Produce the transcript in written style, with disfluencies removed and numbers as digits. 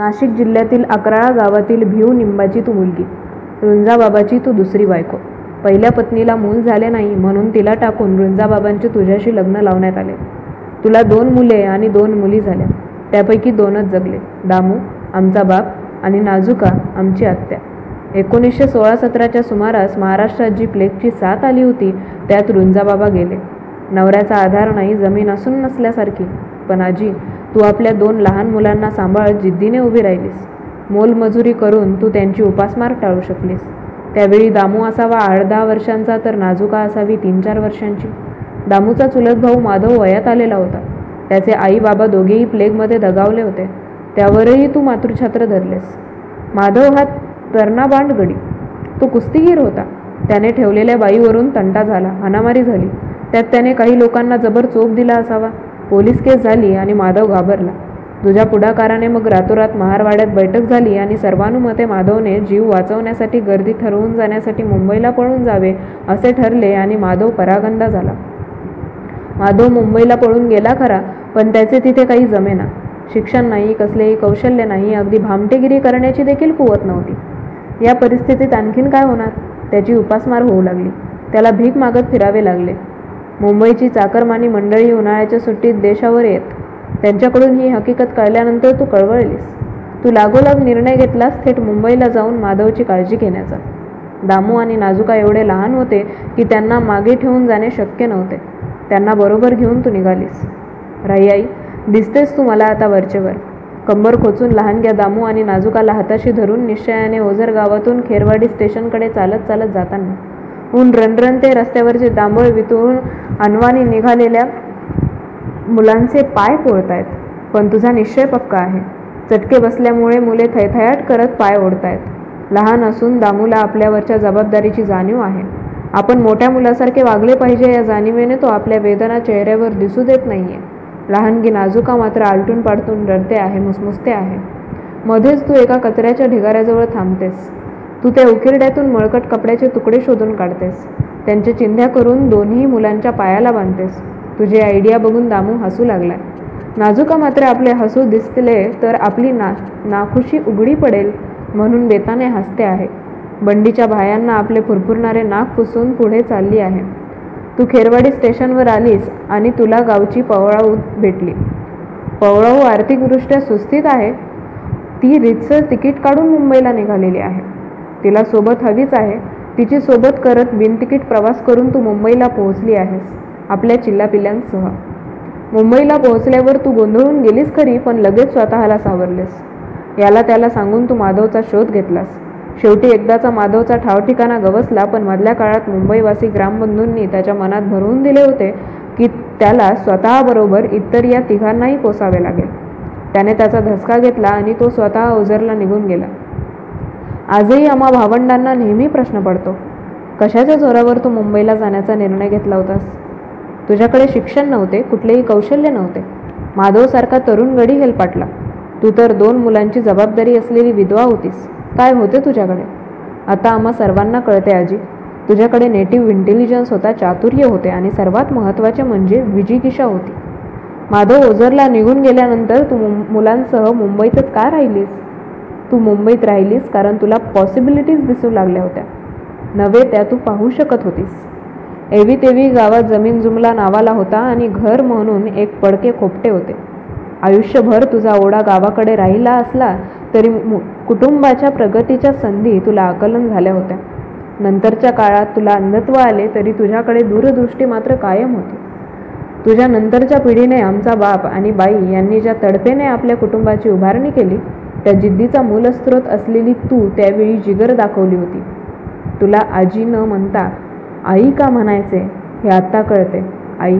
नाशिक जिल्ह्यातील अकराळा गावातील भिव निंबाची तू मुलगी, रुंजाबाबाची तू दुसरी बायको. पहिल्या पत्नीला मूल झाले नाही म्हणून तिला टाकून रुंजाबाबांचे तुझ्याशी लग्न लावण्यात आले. तुला 2 मुले आणि 2 मुली झाल्या. त्यापैकी 2च जगले, दामू आमचा बाप आणि नाजुका आमची आत्या. 1916-17च्या सुमारास महाराष्ट्रात जी प्लेगची साथ आली होती त्यात रुंजाबाबा गेले. नवऱ्याचा आधार नाही, जमीन असून नसल्यासारखी. पण आजी, तू आपल्या 2 लहान मुलांना सांभाळत जिद्दीने उभी राहिलीस. मोलमजुरी करून तू त्यांची उपासमार टाळू शकलीस. त्यावेळी दामू असावा 8-10 वर्षांचा तर नाजुका असावी 3-4 वर्षांची. दामूचा चुलत भाऊ माधव वयात आलेला होता. त्याचे आई बाबा दोघेही प्लेगमध्ये दगावले होते. त्यावरही तू मातृछात्र धरलेस. माधव हा तरणा-बांड गडी. तो कुस्तीगीर होता. त्याने ठेवलेल्या बाईवरून तंटा झाला, हाणामारी झाली. त्यात त्याने काही लोकांना जबर चोप दिला असावा. पोलीस केस झाली आणि माधव घाबरला. तुझ्या पुढाकाराने मग रातोरात महारवाड्यात बैठक झाली आणि सर्वानुमते माधवने जीव वाचवण्यासाठी गर्दी ठरवून जाण्यासाठी मुंबईला पळून जावे असे ठरले आणि माधव परागंदा झाला. माधव मुंबईला पळून गेला खरा, पण त्याचे तिथे काही जमेना. शिक्षण नाही, कसलेही कौशल्य नाही, अगदी भामटेगिरी करण्याची देखील कुवत नव्हती. या परिस्थितीत आणखीन काय होणार? त्याची उपासमार होऊ लागली. त्याला भीक मागत फिरावे लागले. मुंबईची चाकरमानी मंडळी उन्हाळ्याच्या सुट्टीत देशावर येत. त्यांच्याकडून ही हकीकत कळल्यानंतर तू कळवळलीस. तू लागोलाग निर्णय घेतलास थेट मुंबईला जाऊन माधवची काळजी घेण्याचा. दामू आणि नाजुका एवढे लहान होते की त्यांना मागे ठेवून जाणे शक्य नव्हते. त्यांना बरोबर घेऊन तू निघालीस. राई, दिसतेस तू मला आता वरचेवर. कंबर खोचून लहानग्या दामू आणि नाजुकाला हाताशी धरून निश्चयाने ओझर गावातून खेरवाडी स्टेशनकडे चालत चालत जाताना ऊन रणरणते. रस्त्यावरचे डांबळ वितळून अनवाणी निघालेल्या मुलांचे पाय पोळतायत. पण तुझा निश्चय पक्का आहे. चटके बसल्यामुळे मुले थैथयाट करत पाय ओढतायत. लहान असून दामूला आपल्यावरच्या जबाबदारीची जाणीव आहे. आपण मोठ्या मुलासारखे वागले पाहिजे या जाणीवेने तो आपल्या वेदना चेहऱ्यावर दिसू देत नाहीये. लहानगी नाजुका मात्र आलटून पालटून रडते आहे, मुसमुसते आहे. मध्येच तू एका कचऱ्याच्या ढिगाऱ्याजवळ थांबतेस. तू त्या उकिरड्यातून मळकट कपड्याचे तुकडे शोधून काढतेस. त्यांच्या चिंध्या करून दोन्ही मुलांच्या पायाला बांधतेस. तुझी आयडिया बघून दामू हसू लागलाय. नाजुका मात्र आपले हसू दिसले तर आपली नाखुशी उघडी पडेल म्हणून बेताने हसते आहे. बंडीच्या भायांना आपले फुरफुरणारे नाक पुसून पुढे चालली आहे. तू खेरवाडी स्टेशनवर आलीस आणि तुला गावची पवळाऊ भेटली. पवळाऊ आर्थिकदृष्ट्या सुस्थित आहे. ती रीतसर तिकीट काढून मुंबईला निघालेली आहे. तिला सोबत हवीच आहे. तिची सोबत करत बिनतिकीट प्रवास करून तू मुंबईला पोहोचली आहेस आपल्या चिल्लापिल्ल्यांसह. मुंबईला पोहोचल्यावर तू गोंधळून गेलीस खरी, पण लगेच स्वतःला सावरलेस. याला त्याला सांगून तू माधवचा शोध घेतलास. शेवटी एकदाचा माधवचा ठावठिकाणा गवसला, पण मधल्या काळात मुंबईवासी ग्रामबंधूंनी त्याच्या मनात भरवून दिले होते की त्याला स्वतःबरोबर इतर या तिघांनाही पोसावे लागेल. त्याने त्याचा धसका घेतला आणि तो स्वतः ओझरला निघून गेला. आजही आम्हा भावंडांना नेहमी प्रश्न पडतो, कशाच्या जोरावर तू मुंबईला जाण्याचा निर्णय घेतला होतास? तुझ्याकडे शिक्षण नव्हते, कुठलेही कौशल्य नव्हते. माधवसारखा तरुण गडी हेलपाटला. तू तर 2 मुलांची जबाबदारी असलेली विधवा होतीस. काय होते तुझ्याकडे? आता आम्हा सर्वांना कळते आजी. तुझ्याकडे नेटिव्ह इंटेलिजन्स होता, चातुर्य होते आणि सर्वात महत्त्वाचे म्हणजे विजिगिषा होती. माधव ओझरला निघून गेल्यानंतर तू मुलांसह मुंबईतच का राहिलीस? तू मुंबईत राहिलीस कारण तुला पॉसिबिलिटीज दिसू लागल्या होत्या. नव्हे त्या तू पाहू शकत होतीस. एवी तेवी गावात जमीन जुमला नावाला होता आणि घर म्हणून एक पडके खोपटे होते. आयुष्यभर तुझा ओढा गावाकडे राहिला असला तरी कुटुंबाच्या प्रगतीच्या संधी तुला आकलन झाल्या होत्या. नंतरच्या काळात तुला अंधत्व आले तरी तुझ्याकडे दूरदृष्टी मात्र कायम होती. तुझ्या नंतरच्या पिढीने आमचा बाप आणि बाई यांनी ज्या तडफेने आपल्या कुटुंबाची उभारणी केली त्या जिद्दीचा मूलस्रोत असलेली तू त्यावेळी जिगर दाखवली होती. तुला आजी न म्हणता आई का म्हणायचे हे आत्ता कळते. आई,